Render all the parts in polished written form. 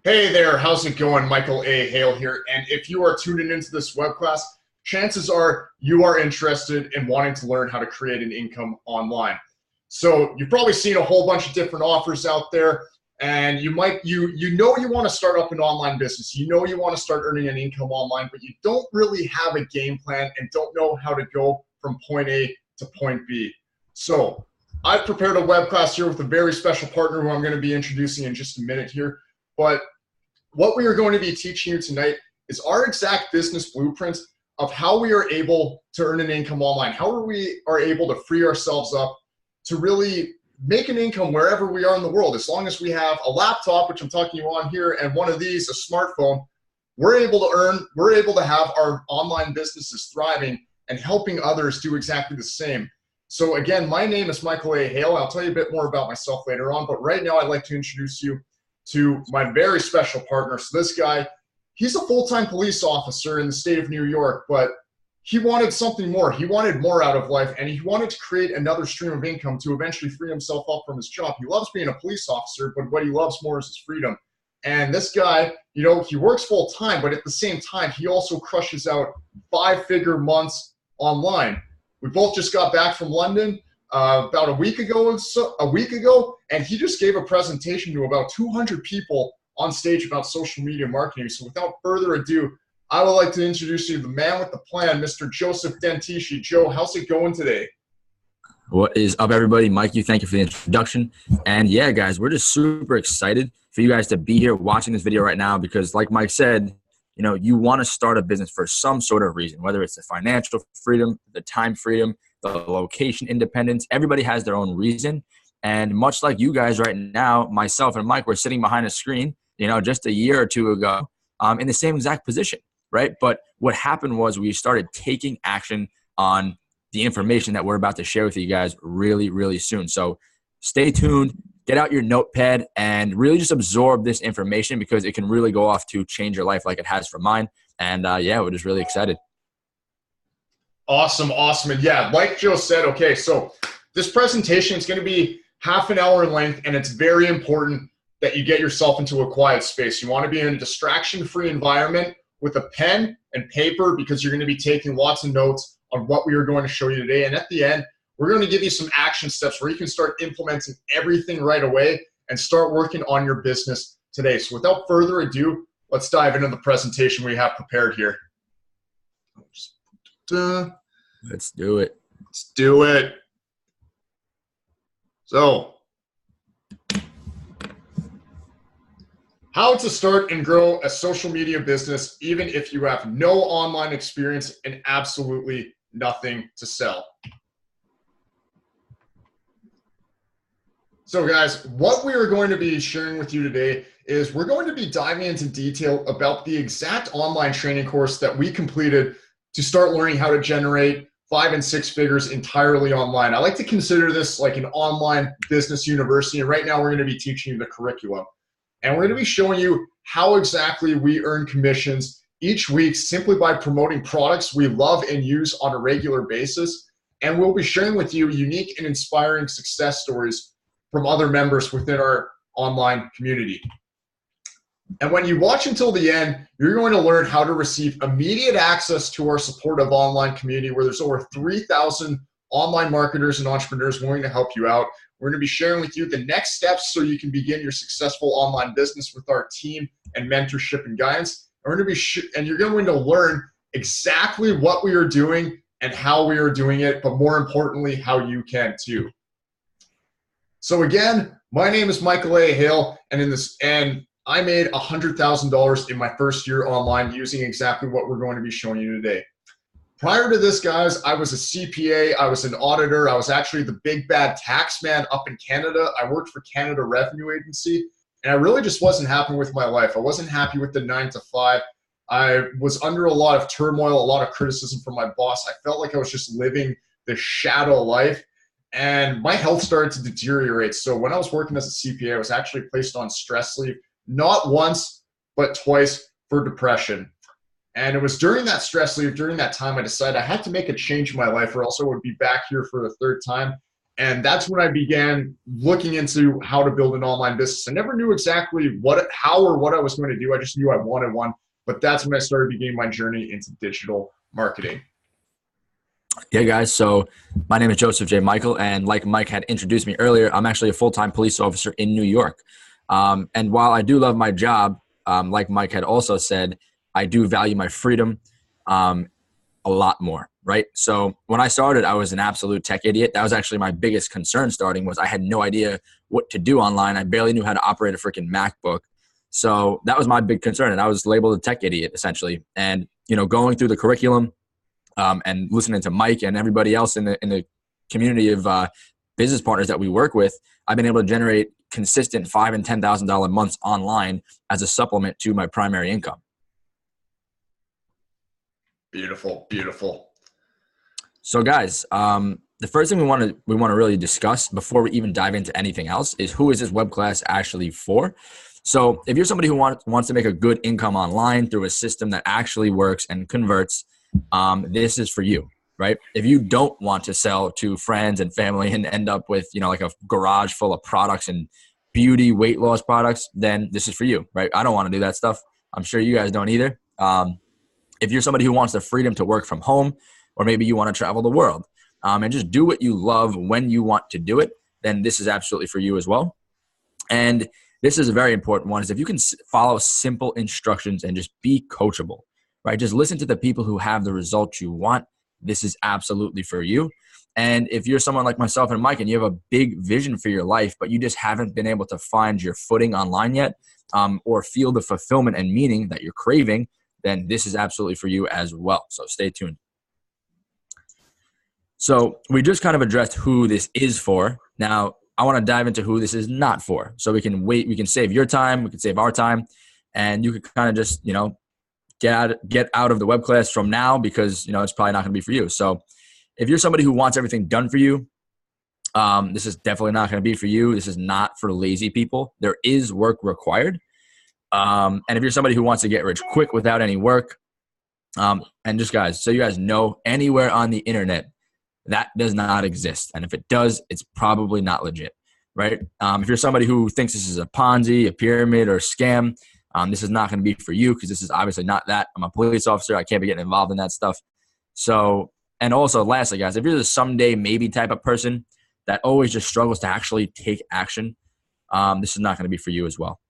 Hey there, how's it going? Michael A. Hale here. And if you are tuning into this web class, chances are you are interested in wanting to learn how to create an income online. So you've probably seen a whole bunch of different offers out there, and you want to start up an online business. You know you want to start earning an income online, but you don't really have a game plan and don't know how to go from point A to point B. So I've prepared a web class here with a very special partner who I'm going to be introducing in just a minute here. But what we are going to be teaching you tonight is our exact business blueprint of how we are able to earn an income online, how we are able to free ourselves up to really make an income wherever we are in the world. As long as we have a laptop, which I'm talking to you on here, and one of these, a smartphone, we're able to have our online businesses thriving and helping others do exactly the same. So again, my name is Michael A. Hale. I'll tell you a bit more about myself later on, but right now I'd like to introduce you to my very special partner. So this guy, he's a full-time police officer in the state of New York, but he wanted something more. He wanted more out of life, and he wanted to create another stream of income to eventually free himself up from his job. He loves being a police officer, but what he loves more is his freedom. And this guy, he works full-time, but at the same time, he also crushes out five-figure months online. We both just got back from London about a week ago, and he just gave a presentation to about 200 people on stage about social media marketing. So without further ado, I would like to introduce you to the man with the plan, Mr. Joseph Dentici. Joe, how's it going today? What is up, everybody? Mike, thank you for the introduction. And yeah, guys, we're just super excited for you guys to be here watching this video right now because like Mike said, you want to start a business for some sort of reason, whether it's the financial freedom, the time freedom, the location independence. Everybody has their own reason. And much like you guys right now, myself and Mike, we're sitting behind a screen, just a year or two ago in the same exact position, right? But what happened was we started taking action on the information that we're about to share with you guys really, really soon. So stay tuned, get out your notepad, and really just absorb this information because it can really go off to change your life like it has for mine. And yeah, we're just really excited. Awesome. And yeah, like Joe said, okay, so this presentation is going to be half an hour in length, and it's very important that you get yourself into a quiet space. You want to be in a distraction-free environment with a pen and paper because you're going to be taking lots of notes on what we are going to show you today. And at the end, we're going to give you some action steps where you can start implementing everything right away and start working on your business today. So without further ado, let's dive into the presentation we have prepared here. Let's do it. Let's do it. So, how to start and grow a social media business even if you have no online experience and absolutely nothing to sell. So guys, what we are going to be sharing with you today is we're going to be diving into detail about the exact online training course that we completed to start learning how to generate 5 and 6 figures entirely online. I like to consider this like an online business university, and right now we're going to be teaching you the curriculum. And we're going to be showing you how exactly we earn commissions each week simply by promoting products we love and use on a regular basis. And we'll be sharing with you unique and inspiring success stories from other members within our online community. And when you watch until the end, you're going to learn how to receive immediate access to our supportive online community where there's over 3,000 online marketers and entrepreneurs willing to help you out. We're going to be sharing with you the next steps so you can begin your successful online business with our team and mentorship and guidance. And you're going to learn exactly what we are doing and how we are doing it, but more importantly, how you can too. So again, my name is Michael A. Hale, and I made $100,000 in my first year online using exactly what we're going to be showing you today. Prior to this, guys, I was a CPA, I was an auditor, I was actually the big bad tax man up in Canada. I worked for Canada Revenue Agency, and I really just wasn't happy with my life. I wasn't happy with the 9 to 5. I was under a lot of turmoil, a lot of criticism from my boss. I felt like I was just living the shadow life, and my health started to deteriorate. So when I was working as a CPA, I was actually placed on stress leave, not once, but twice for depression. And it was during that stress leave, during that time, I decided I had to make a change in my life or else I would be back here for the third time. And that's when I began looking into how to build an online business. I never knew exactly how or what I was going to do. I just knew I wanted one. But that's when I started beginning my journey into digital marketing. Yeah, guys. So my name is Joseph J. Michael, and like Mike had introduced me earlier, I'm actually a full-time police officer in New York. And while I do love my job, like Mike had also said, I do value my freedom a lot more, right? So when I started, I was an absolute tech idiot. That was actually my biggest concern starting, was I had no idea what to do online. I barely knew how to operate a freaking MacBook. So that was my big concern, and I was labeled a tech idiot essentially. And going through the curriculum, and listening to Mike and everybody else in the community of business partners that we work with, I've been able to generate consistent $5,000 and $10,000 months online as a supplement to my primary income. Beautiful, beautiful. So, guys, the first thing we want to really discuss before we even dive into anything else is, who is this web class actually for? So, if you're somebody who wants to make a good income online through a system that actually works and converts, this is for you, right? If you don't want to sell to friends and family and end up with, like a garage full of products and beauty weight loss products, then this is for you, right? I don't want to do that stuff. I'm sure you guys don't either. If you're somebody who wants the freedom to work from home, or maybe you want to travel the world, and just do what you love when you want to do it, then this is absolutely for you as well. And this is a very important one, is if you can follow simple instructions and just be coachable, right? Just listen to the people who have the results you want. This is absolutely for you. And if you're someone like myself and Mike, and you have a big vision for your life, but you just haven't been able to find your footing online yet, or feel the fulfillment and meaning that you're craving, then this is absolutely for you as well. So stay tuned. So we just kind of addressed who this is for. Now I want to dive into who this is not for. So we can save your time, we can save our time, and you can kind of just, get out of the web class from now, because it's probably not going to be for you. So if you're somebody who wants everything done for you, this is definitely not going to be for you. This is not for lazy people. There is work required. And if you're somebody who wants to get rich quick without any work, and just guys, so you guys know, anywhere on the internet, that does not exist. And if it does, it's probably not legit, right? If you're somebody who thinks this is a Ponzi, a pyramid, or a scam, this is not going to be for you, because this is obviously not that. I'm a police officer. I can't be getting involved in that stuff. So, and also lastly, guys, if you're the someday maybe type of person that always just struggles to actually take action, this is not going to be for you as well.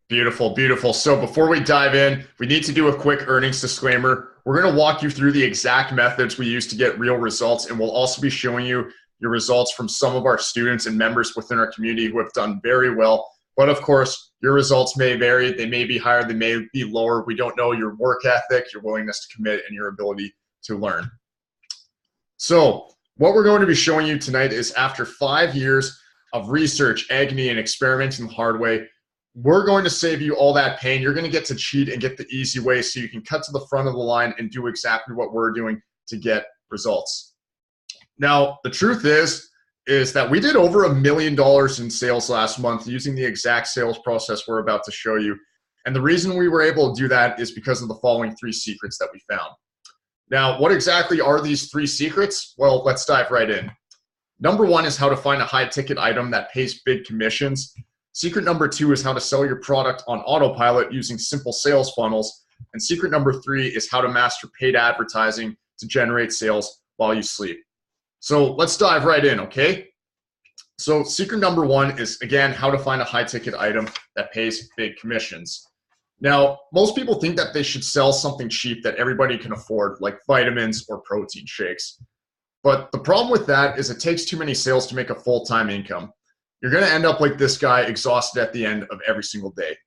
Beautiful, beautiful. So before we dive in, we need to do a quick earnings disclaimer. We're going to walk you through the exact methods we use to get real results, and we'll also be showing you your results from some of our students and members within our community who have done very well. But of course, your results may vary. They may be higher, they may be lower. We don't know your work ethic, your willingness to commit, and your ability to learn. So what we're going to be showing you tonight is, after 5 years of research, agony, and experimenting the hard way, we're going to save you all that pain. You're going to get to cheat and get the easy way, so you can cut to the front of the line and do exactly what we're doing to get results. Now, the truth is that we did over $1 million in sales last month using the exact sales process we're about to show you. And the reason we were able to do that is because of the following 3 secrets that we found. Now, what exactly are these 3 secrets? Well, let's dive right in. Number 1 is how to find a high-ticket item that pays big commissions. Secret number 2 is how to sell your product on autopilot using simple sales funnels. And secret number 3 is how to master paid advertising to generate sales while you sleep. So let's dive right in, okay? So secret number 1 is, again, how to find a high-ticket item that pays big commissions. Now, most people think that they should sell something cheap that everybody can afford, like vitamins or protein shakes. But the problem with that is it takes too many sales to make a full-time income. You're going to end up like this guy, exhausted at the end of every single day.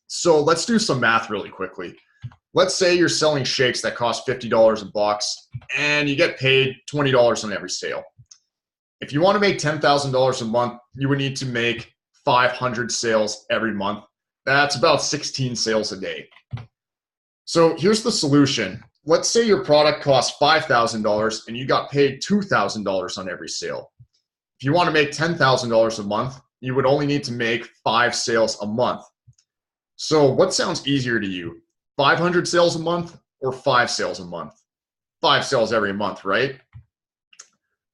So let's do some math really quickly. Let's say you're selling shakes that cost $50 a box, and you get paid $20 on every sale. If you want to make $10,000 a month, you would need to make 500 sales every month. That's about 16 sales a day. So here's the solution. Let's say your product costs $5,000 and you got paid $2,000 on every sale. If you want to make $10,000 a month, you would only need to make 5 sales a month. So what sounds easier to you? 500 sales a month or 5 sales a month? 5 sales every month, right?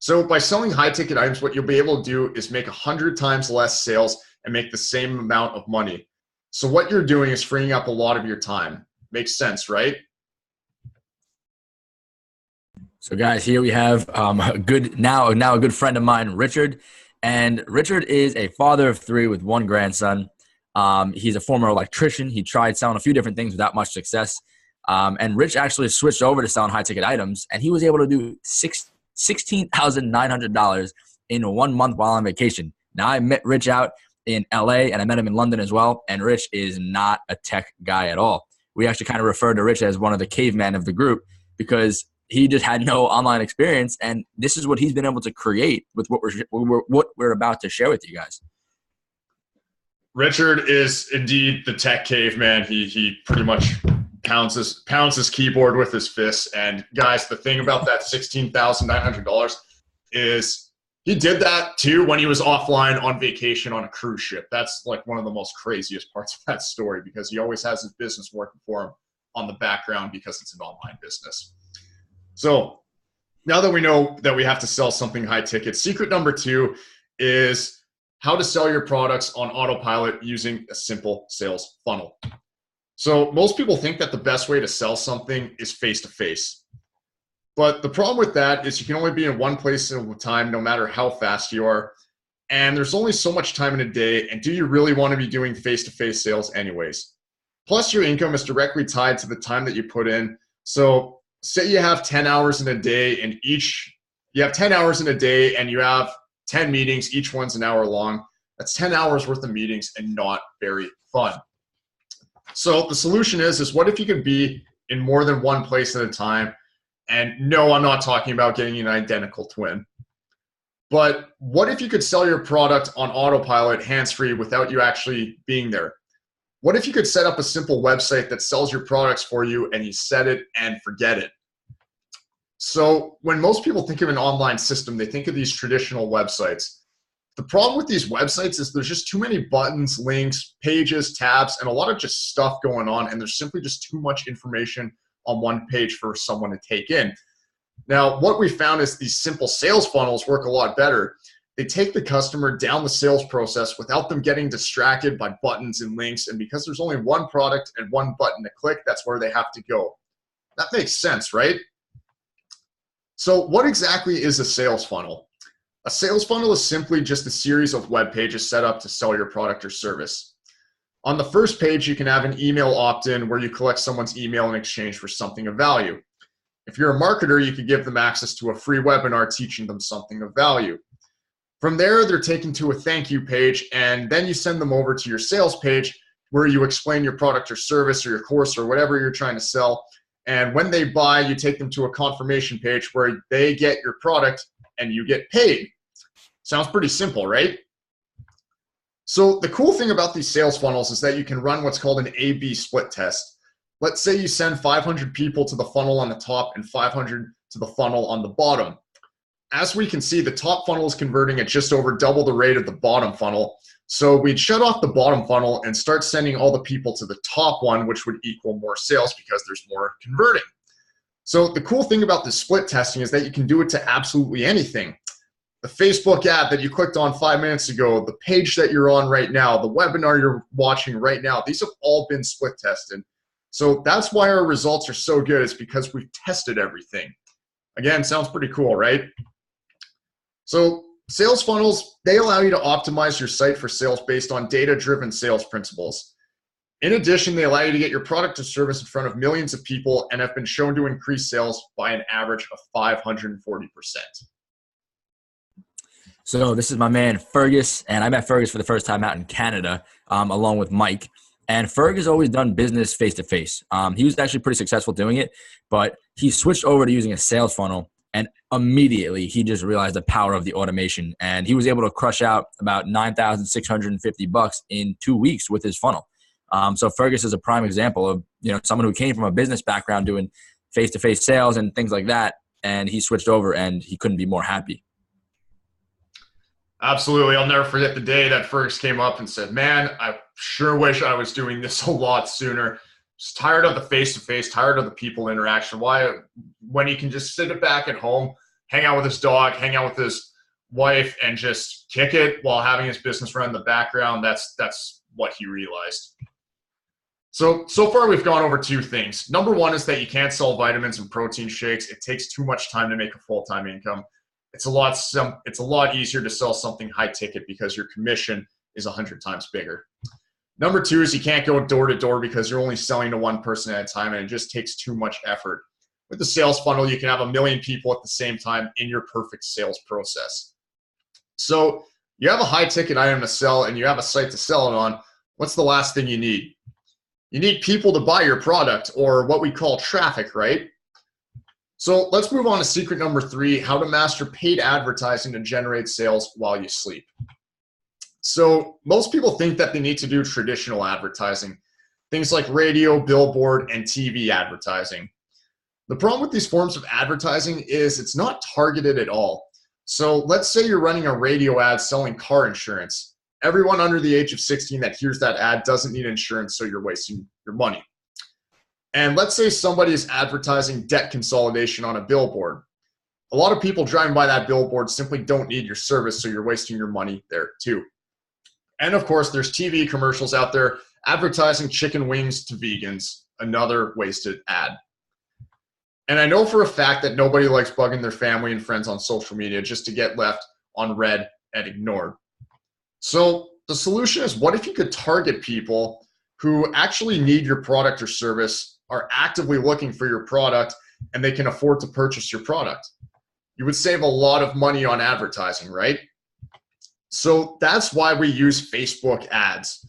So by selling high ticket items, what you'll be able to do is make 100 times less sales and make the same amount of money. So what you're doing is freeing up a lot of your time. Makes sense, right? So guys, here we have a good friend of mine, Richard. And Richard is a father of three with one grandson. He's a former electrician. He tried selling a few different things without much success. And Rich actually switched over to selling high ticket items, and he was able to do $16,900 in 1 month while on vacation. Now, I met Rich out in LA, and I met him in London as well. And Rich is not a tech guy at all. We actually kind of refer to Rich as one of the cavemen of the group because he just had no online experience, and this is what he's been able to create with what we're about to share with you guys. Richard is indeed the tech caveman. He pretty much pounds his keyboard with his fists. And guys, the thing about that $16,900 is he did that too when he was offline on vacation on a cruise ship. That's like one of the most craziest parts of that story, because he always has his business working for him on the background because it's an online business. So now that we know that we have to sell something high ticket, secret number 2 is how to sell your products on autopilot using a simple sales funnel. So most people think that the best way to sell something is face-to-face. But the problem with that is you can only be in one place at a time, no matter how fast you are. And there's only so much time in a day. And do you really want to be doing face-to-face sales anyways? Plus, your income is directly tied to the time that you put in. So say you have 10 hours in a day, and you have 10 hours in a day and you have 10 meetings, each one's an hour long. That's 10 hours worth of meetings and not very fun. So the solution is what if you could be in more than one place at a time? And no, I'm not talking about getting an identical twin. But what if you could sell your product on autopilot, hands-free, without you actually being there? What if you could set up a simple website that sells your products for you and you set it and forget it? So when most people think of an online system, they think of these traditional websites. The problem with these websites is there's just too many buttons, links, pages, tabs, and a lot of just stuff going on, and there's simply just too much information on one page for someone to take in. Now, what we found is these simple sales funnels work a lot better. They take the customer down the sales process without them getting distracted by buttons and links, and because there's only one product and one button to click, that's where they have to go. That makes sense, right? So what exactly is a sales funnel? A sales funnel is simply just a series of web pages set up to sell your product or service. On the first page, you can have an email opt-in where you collect someone's email in exchange for something of value. If you're a marketer, you could give them access to a free webinar teaching them something of value. From there, they're taken to a thank you page, and then you send them over to your sales page where you explain your product or service or your course or whatever you're trying to sell. And when they buy, you take them to a confirmation page where they get your product and you get paid. Sounds pretty simple, right? So the cool thing about these sales funnels is that you can run what's called an A/B split test. Let's say you send 500 people to the funnel on the top and 500 to the funnel on the bottom. As we can see, the top funnel is converting at just over double the rate of the bottom funnel. So we'd shut off the bottom funnel and start sending all the people to the top one, which would equal more sales because there's more converting. So the cool thing about this split testing is that you can do it to absolutely anything. The Facebook ad that you clicked on 5 minutes ago, the page that you're on right now, the webinar you're watching right now, these have all been split tested. So that's why our results are so good. It's because we've tested everything. Again, sounds pretty cool, right? So sales funnels, they allow you to optimize your site for sales based on data-driven sales principles. In addition, they allow you to get your product or service in front of millions of people and have been shown to increase sales by an average of 540%. So this is my man, Fergus, and I met Fergus for the first time out in Canada, along with Mike. And Ferg has always done business face-to-face. He was actually pretty successful doing it, but he switched over to using a sales funnel, and immediately he just realized the power of the automation, and he was able to crush out about $9,650 in 2 weeks with his funnel. So Fergus is a prime example of someone who came from a business background doing face-to-face sales and things like that, and he switched over, and he couldn't be more happy. Absolutely. I'll never forget the day that Fergus came up and said, man, I sure wish I was doing this a lot sooner. Just tired of the face-to-face, tired of the people interaction. Why, when you can just sit it back at home, hang out with his dog, hang out with his wife, and just kick it while having his business run in the background. That's what he realized. So far we've gone over two things. Number one is that you can't sell vitamins and protein shakes. It takes too much time to make a full-time income. It's a lot easier to sell something high ticket because your commission is 100 times bigger. Number two is you can't go door to door because you're only selling to one person at a time, and it just takes too much effort. With the sales funnel, you can have 1 million people at the same time in your perfect sales process. So you have a high ticket item to sell and you have a site to sell it on. What's the last thing you need? You need people to buy your product, or what we call traffic, right? So let's move on to secret number 3, how to master paid advertising to generate sales while you sleep. So most people think that they need to do traditional advertising, things like radio, billboard, and TV advertising. The problem with these forms of advertising is it's not targeted at all. So let's say you're running a radio ad selling car insurance. Everyone under the age of 16 that hears that ad doesn't need insurance, so you're wasting your money. And let's say somebody is advertising debt consolidation on a billboard. A lot of people driving by that billboard simply don't need your service, so you're wasting your money there too. And of course, there's TV commercials out there advertising chicken wings to vegans, another wasted ad. And I know for a fact that nobody likes bugging their family and friends on social media just to get left on read and ignored. So the solution is, what if you could target people who actually need your product or service, are actively looking for your product, and they can afford to purchase your product? You would save a lot of money on advertising, right? So that's why we use Facebook ads.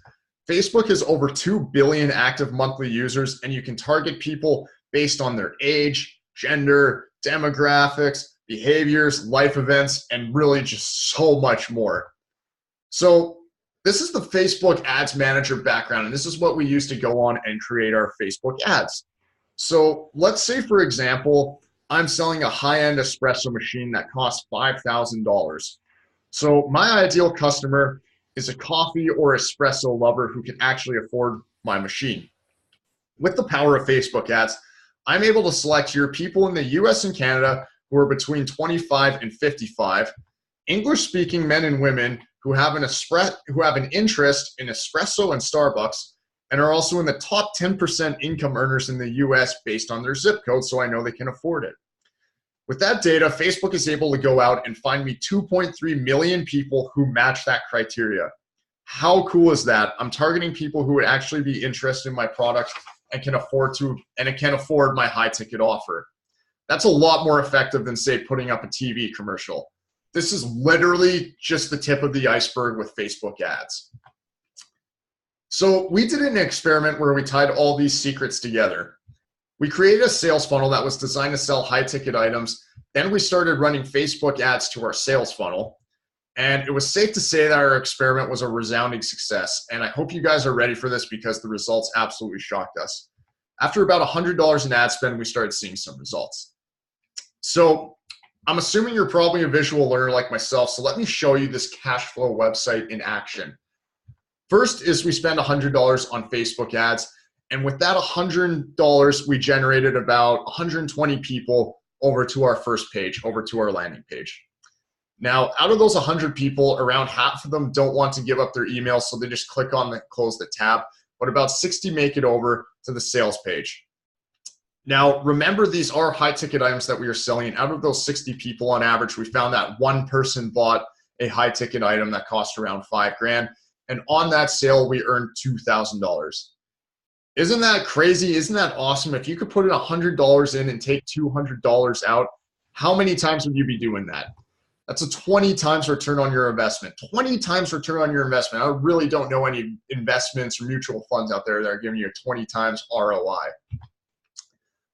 Facebook has over 2 billion active monthly users, and you can target people based on their age, gender, demographics, behaviors, life events, and really just so much more. So this is the Facebook Ads Manager background, and this is what we use to go on and create our Facebook ads. So let's say, for example, I'm selling a high-end espresso machine that costs $5,000. So my ideal customer is a coffee or espresso lover who can actually afford my machine. With the power of Facebook ads, I'm able to select your people in the US and Canada who are between 25 and 55, English-speaking men and women who have an interest in espresso and Starbucks, and are also in the top 10% income earners in the US based on their zip code, so I know they can afford it. With that data, Facebook is able to go out and find me 2.3 million people who match that criteria. How cool is that? I'm targeting people who would actually be interested in my product and can afford my high ticket offer. That's a lot more effective than, say, putting up a TV commercial. This is literally just the tip of the iceberg with Facebook ads. So we did an experiment where we tied all these secrets together. We created a sales funnel that was designed to sell high ticket items. Then we started running Facebook ads to our sales funnel. And it was safe to say that our experiment was a resounding success. And I hope you guys are ready for this because the results absolutely shocked us. After about $100 in ad spend, we started seeing some results. So I'm assuming you're probably a visual learner like myself, so let me show you this cash flow website in action. First is we spend $100 on Facebook ads, and with that $100, we generated about 120 people over to our first page, over to our landing page. Now, out of those 100 people, around half of them don't want to give up their email, so they just click on close the tab, but about 60 make it over to the sales page. Now, remember, these are high ticket items that we are selling. Out of those 60 people on average, we found that one person bought a high ticket item that cost around $5,000. And on that sale, we earned $2,000. Isn't that crazy? Isn't that awesome? If you could put in $100 in and take $200 out, how many times would you be doing that? That's a 20 times return on your investment. 20 times return on your investment. I really don't know any investments or mutual funds out there that are giving you a 20 times ROI.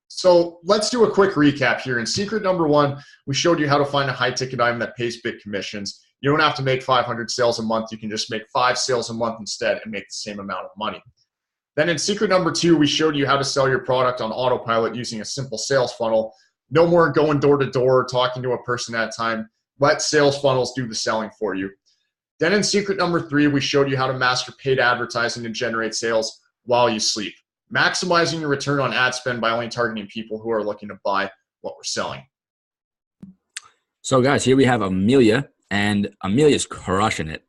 So let's do a quick recap here. In secret number 1, we showed you how to find a high ticket item that pays big commissions. You don't have to make 500 sales a month. You can just make 5 sales a month instead and make the same amount of money. Then in secret number 2, we showed you how to sell your product on autopilot using a simple sales funnel. No more going door to door, talking to a person at a time. Let sales funnels do the selling for you. Then in secret number 3, we showed you how to master paid advertising to generate sales while you sleep, maximizing your return on ad spend by only targeting people who are looking to buy what we're selling. So guys, here we have Amelia, and Amelia's crushing it.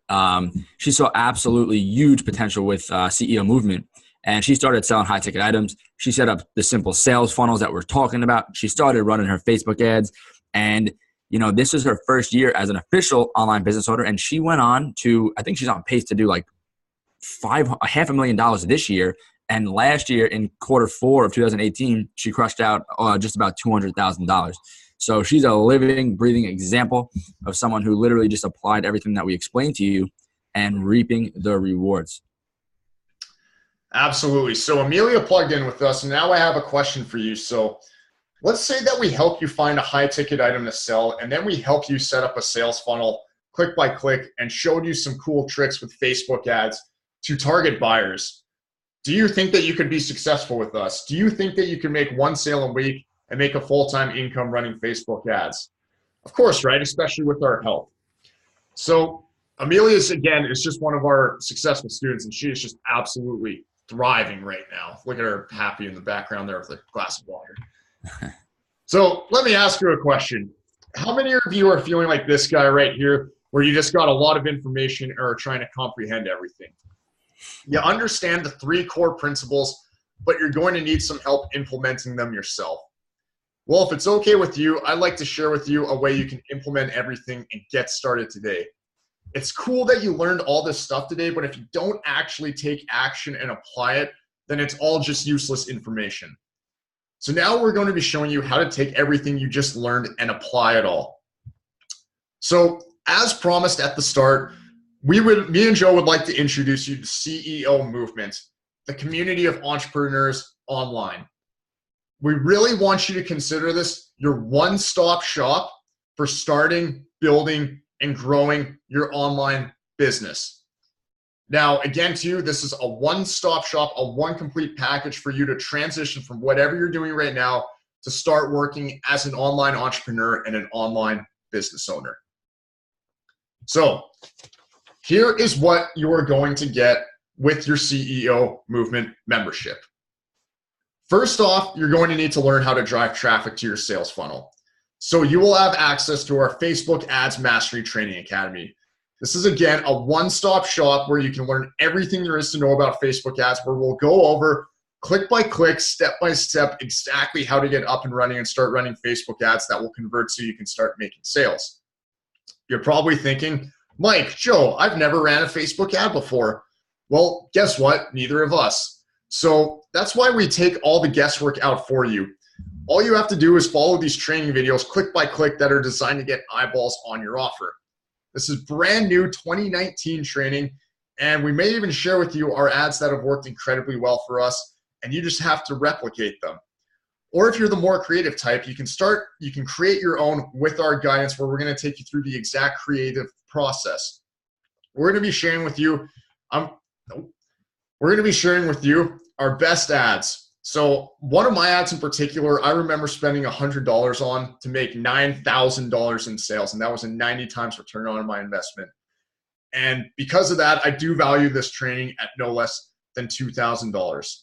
She saw absolutely huge potential with CEO movement, and she started selling high ticket items. She set up the simple sales funnels that we're talking about. She started running her Facebook ads, and this is her first year as an official online business owner, and she went on to, I think she's on pace to do like $500,000 this year. And last year in Q4 of 2018, she crushed out just about $200,000. So she's a living, breathing example of someone who literally just applied everything that we explained to you and reaping the rewards. Absolutely. So Amelia plugged in with us, and now I have a question for you. So let's say that we help you find a high ticket item to sell, and then we help you set up a sales funnel click by click and showed you some cool tricks with Facebook ads to target buyers. Do you think that you could be successful with us? Do you think that you can make one sale a week and make a full-time income running Facebook ads? Of course, right? Especially with our help. So Amelia's, again, is just one of our successful students, and she is just absolutely thriving right now. Look at her happy in the background there with a glass of water. So let me ask you a question. How many of you are feeling like this guy right here, where you just got a lot of information and are trying to comprehend everything? You understand the 3 core principles, but you're going to need some help implementing them yourself. Well, if it's okay with you, I'd like to share with you a way you can implement everything and get started today. It's cool that you learned all this stuff today, but if you don't actually take action and apply it, then it's all just useless information. So now we're going to be showing you how to take everything you just learned and apply it all. So as promised at the start, me and Joe would like to introduce you to CEO Movement, the community of entrepreneurs online. We really want you to consider this your one-stop shop for starting, building, and growing your online business. Now, again, to you, this is a one-stop shop, a one complete package for you to transition from whatever you're doing right now to start working as an online entrepreneur and an online business owner. So here is what you are going to get with your CEO Movement membership. First off, you're going to need to learn how to drive traffic to your sales funnel. So you will have access to our Facebook Ads Mastery Training Academy. This is, again, a one-stop shop where you can learn everything there is to know about Facebook ads, where we'll go over click by click, step by step, exactly how to get up and running and start running Facebook ads that will convert so you can start making sales. You're probably thinking, Mike, Joe, I've never ran a Facebook ad before. Well, guess what? Neither of us. So that's why we take all the guesswork out for you. All you have to do is follow these training videos click by click that are designed to get eyeballs on your offer. This is brand new 2019 training, and we may even share with you our ads that have worked incredibly well for us, and you just have to replicate them. Or if you're the more creative type, you can create your own with our guidance, where we're going to take you through the exact creative process. We're going to be sharing with you our best ads. So one of my ads in particular, I remember spending $100 on to make $9,000 in sales, and that was a 90 times return on my investment. And because of that, I do value this training at no less than $2,000.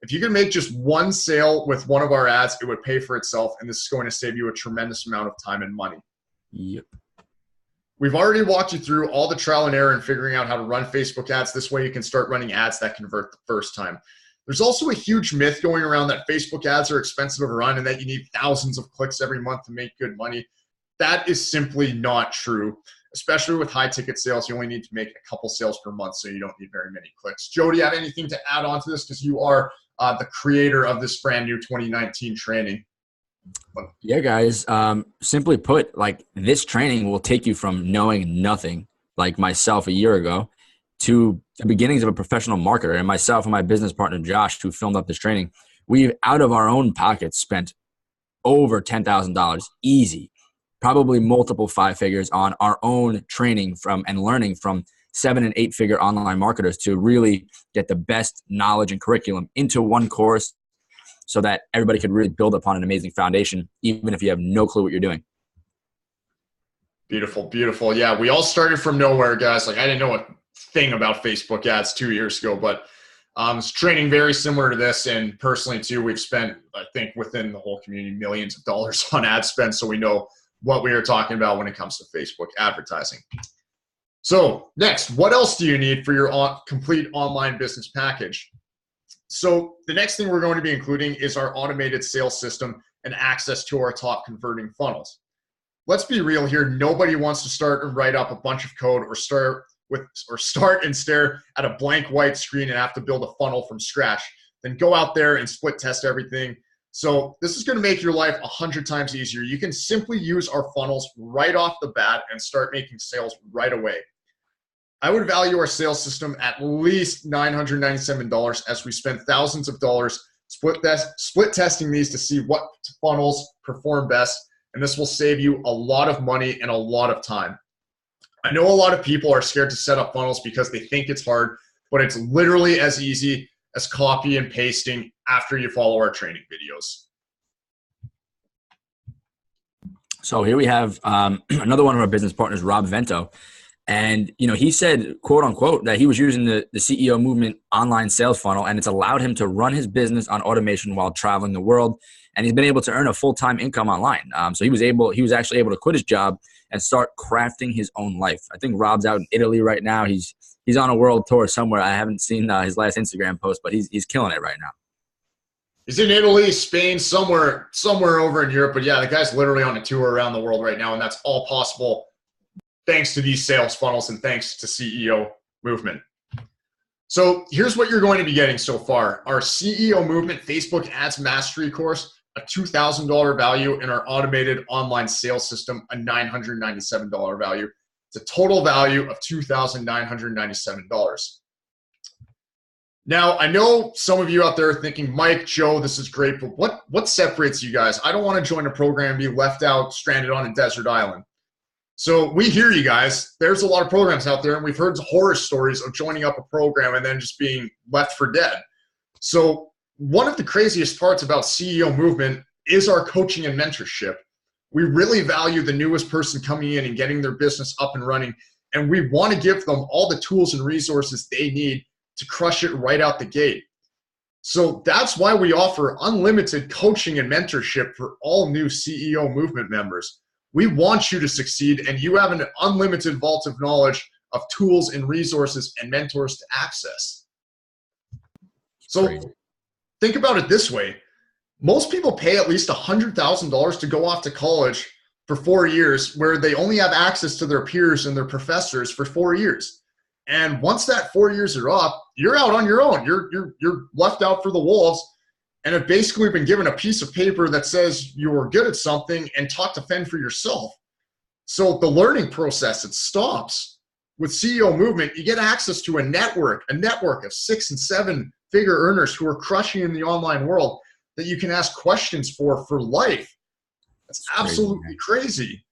If you can make just one sale with one of our ads, it would pay for itself, and this is going to save you a tremendous amount of time and money. Yep. We've already walked you through all the trial and error in figuring out how to run Facebook ads. This way you can start running ads that convert the first time. There's also a huge myth going around that Facebook ads are expensive to run and that you need thousands of clicks every month to make good money. That is simply not true. Especially with high ticket sales, you only need to make a couple sales per month, so you don't need very many clicks. Joe, do you have anything to add on to this? Because you are the creator of this brand new 2019 training. Yeah, guys. Simply put, like, this training will take you from knowing nothing, like myself a year ago, to the beginnings of a professional marketer. And myself and my business partner, Josh, who filmed up this training, we've, out of our own pockets, spent over $10,000 easy, probably multiple 5 figures on our own training from and learning from 7- and 8-figure online marketers to really get the best knowledge and curriculum into one course so that everybody could really build upon an amazing foundation, even if you have no clue what you're doing. Beautiful, beautiful. Yeah, we all started from nowhere, guys. Like, I didn't know a thing about Facebook ads 2 years ago, but it's training very similar to this. And personally, too, we've spent, I think, within the whole community, millions of dollars on ad spend, so we know what we are talking about when it comes to Facebook advertising. So next, what else do you need for your complete online business package? So the next thing we're going to be including is our automated sales system and access to our top converting funnels. Let's be real here. Nobody wants to start and write up a bunch of code or start and stare at a blank white screen and have to build a funnel from scratch. Then go out there and split test everything. So this is going to make your life 100 times easier. You can simply use our funnels right off the bat and start making sales right away. I would value our sales system at least $997 as we spend thousands of dollars split testing these to see what funnels perform best. And this will save you a lot of money and a lot of time. I know a lot of people are scared to set up funnels because they think it's hard, but it's literally as easy as copy and pasting after you follow our training videos. So here we have another one of our business partners, Rob Vento. And, he said, quote unquote, that he was using the CEO Movement online sales funnel, and it's allowed him to run his business on automation while traveling the world. And he's been able to earn a full-time income online. So he was actually able to quit his job and start crafting his own life. I think Rob's out in Italy right now. He's on a world tour somewhere. I haven't seen his last Instagram post, but he's killing it right now. He's in Italy, Spain, somewhere over in Europe. But yeah, the guy's literally on a tour around the world right now, and that's all possible thanks to these sales funnels and thanks to CEO Movement. So here's what you're going to be getting so far. Our CEO Movement Facebook Ads Mastery course, a $2,000 value, and our automated online sales system, a $997 value. It's a total value of $2,997. Now, I know some of you out there are thinking, Mike, Joe, this is great, but what separates you guys? I don't want to join a program and be left out, stranded on a desert island. So we hear you guys. There's a lot of programs out there, and we've heard horror stories of joining up a program and then just being left for dead. So one of the craziest parts about CEO Movement is our coaching and mentorship. We really value the newest person coming in and getting their business up and running, and we want to give them all the tools and resources they need to crush it right out the gate. So that's why we offer unlimited coaching and mentorship for all new CEO Movement members. We want you to succeed, and you have an unlimited vault of knowledge of tools and resources and mentors to access. So think about it this way. Most people pay at least $100,000 to go off to college for 4 years, where they only have access to their peers and their professors for 4 years. And once that 4 years are up, you're out on your own. You're left out for the wolves, and have basically been given a piece of paper that says you were good at something and taught to fend for yourself. So the learning process, it stops. With CEO Movement, you get access to a network of 6 and 7 figure earners who are crushing in the online world that you can ask questions for life. That's absolutely crazy.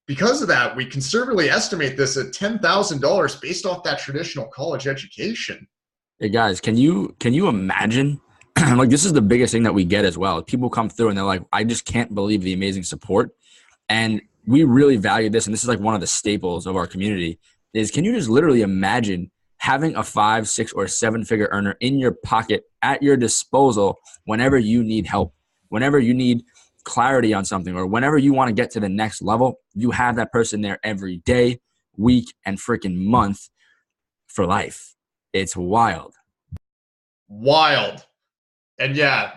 Because of that, we conservatively estimate this at $10,000 based off that traditional college education. Hey guys, can you imagine? Like, this is the biggest thing that we get as well. People come through and they're like, I just can't believe the amazing support. And we really value this. And this is like one of the staples of our community is, can you just literally imagine having a 5, 6, or 7 figure earner in your pocket at your disposal whenever you need help, whenever you need clarity on something, or whenever you want to get to the next level? You have that person there every day, week, and freaking month for life. It's wild. Wild. And yeah,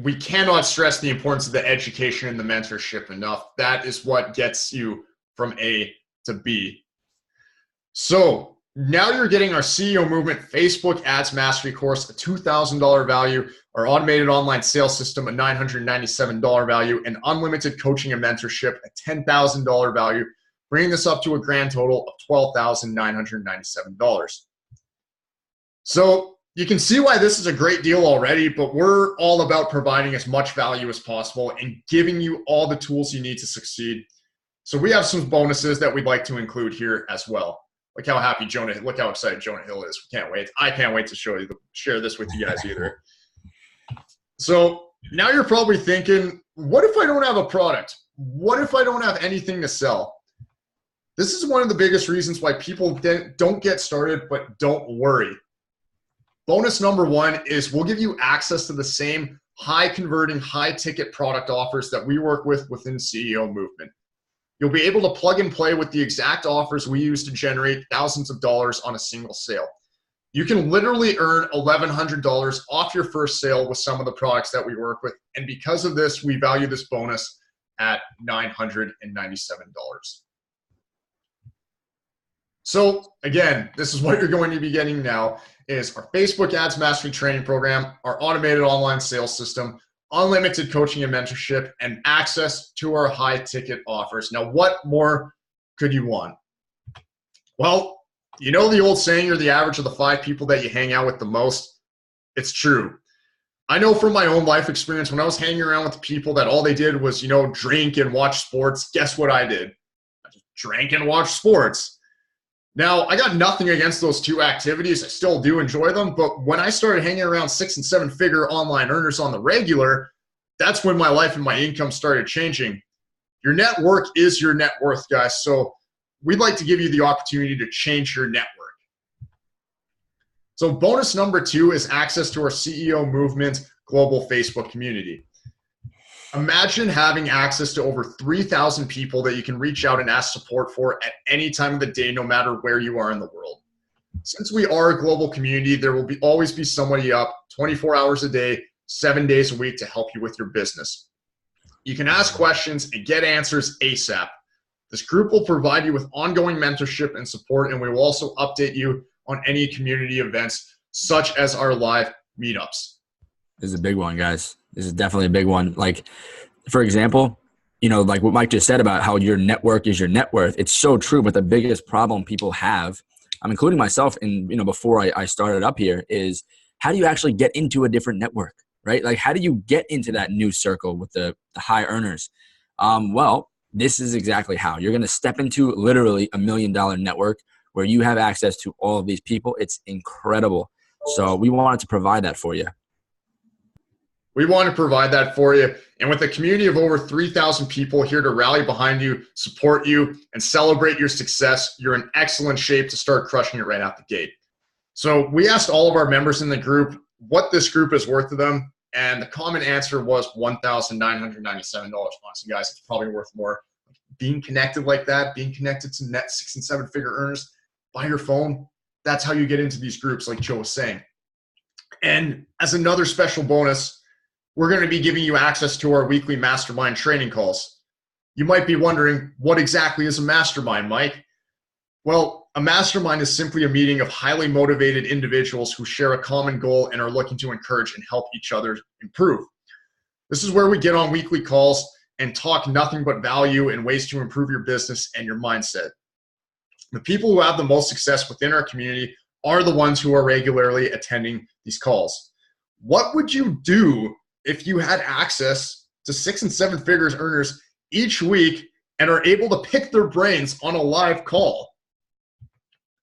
we cannot stress the importance of the education and the mentorship enough. That is what gets you from A to B. So now you're getting our CEO Movement Facebook Ads Mastery course, a $2,000 value, our automated online sales system, a $997 value, and unlimited coaching and mentorship, a $10,000 value, bringing this up to a grand total of $12,997. So you can see why this is a great deal already, but we're all about providing as much value as possible and giving you all the tools you need to succeed. So we have some bonuses that we'd like to include here as well. Look how excited Jonah Hill is. We can't wait. I can't wait to share this with you guys either. So now you're probably thinking, what if I don't have a product? What if I don't have anything to sell? This is one of the biggest reasons why people don't get started, but don't worry. Bonus number 1 is we'll give you access to the same high converting, high ticket product offers that we work with within CEO Movement. You'll be able to plug and play with the exact offers we use to generate thousands of dollars on a single sale. You can literally earn $1,100 off your first sale with some of the products that we work with. And because of this, we value this bonus at $997. So again, this is what you're going to be getting now is our Facebook Ads Mastery Training Program, our automated online sales system, unlimited coaching and mentorship, and access to our high ticket offers. Now, what more could you want? Well, you know the old saying, you're the average of the 5 people that you hang out with the most? It's true. I know from my own life experience, when I was hanging around with people that all they did was, drink and watch sports, guess what I did? I just drank and watched sports. Now, I got nothing against those two activities. I still do enjoy them. But when I started hanging around 6- and 7-figure online earners on the regular, that's when my life and my income started changing. Your network is your net worth, guys. So we'd like to give you the opportunity to change your network. So bonus number 2 is access to our CEO Movement global Facebook community. Imagine having access to over 3,000 people that you can reach out and ask support for at any time of the day, no matter where you are in the world. Since we are a global community, there will always be somebody up 24 hours a day, 7 days a week to help you with your business. You can ask questions and get answers ASAP. This group will provide you with ongoing mentorship and support, and we will also update you on any community events, such as our live meetups. This is a big one, guys. This is definitely a big one. Like, for example, like what Mike just said about how your network is your net worth. It's so true. But the biggest problem people have, I'm including myself in, before I started up here, is how do you actually get into a different network, right? Like, how do you get into that new circle with the high earners? Well, this is exactly how. You're going to step into literally $1 million network where you have access to all of these people. It's incredible. So we wanted to provide that for you. We want to provide that for you. And with a community of over 3,000 people here to rally behind you, support you, and celebrate your success, you're in excellent shape to start crushing it right out the gate. So we asked all of our members in the group what this group is worth to them, and the common answer was $1,997. Honestly, guys, it's probably worth more. Being connected like that, being connected to net 6- and 7-figure earners by your phone, that's how you get into these groups, like Joe was saying. And as another special bonus, we're going to be giving you access to our weekly mastermind training calls. You might be wondering, what exactly is a mastermind, Mike? Well, a mastermind is simply a meeting of highly motivated individuals who share a common goal and are looking to encourage and help each other improve. This is where we get on weekly calls and talk nothing but value and ways to improve your business and your mindset. The people who have the most success within our community are the ones who are regularly attending these calls. What would you do if you had access to 6- and 7-figure earners each week and are able to pick their brains on a live call?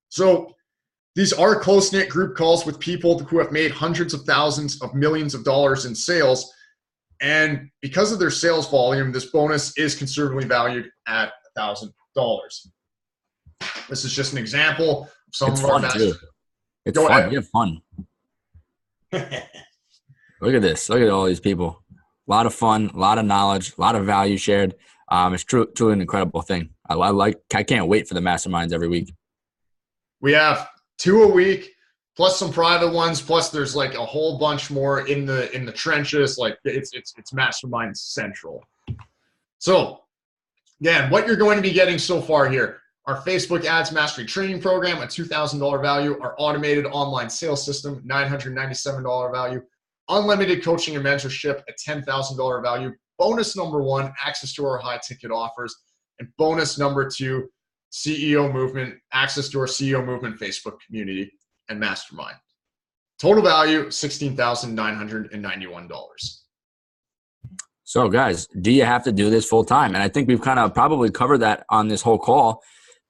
So these are close-knit group calls with people who have made hundreds of thousands of millions of dollars in sales. And because of their sales volume, this bonus is conservatively valued at $1,000. This is just an example of some It's of our fun best. too. It's Go fun. ahead. You have fun. Look at this. Look at all these people. A lot of fun, a lot of knowledge, a lot of value shared. It's truly an incredible thing. I can't wait for the masterminds every week. We have 2 a week, plus some private ones. Plus, there's like a whole bunch more in the trenches. Like it's mastermind central. So, again, what you're going to be getting so far here: our Facebook Ads Mastery Training Program, a $2,000 value; our automated online sales system, $997 value; unlimited coaching and mentorship, a $10,000 value; bonus number 1, access to our high ticket offers; and bonus number 2, CEO Movement, access to our CEO Movement Facebook community and mastermind. Total value, $16,991. So guys, do you have to do this full time? And I think we've kind of probably covered that on this whole call.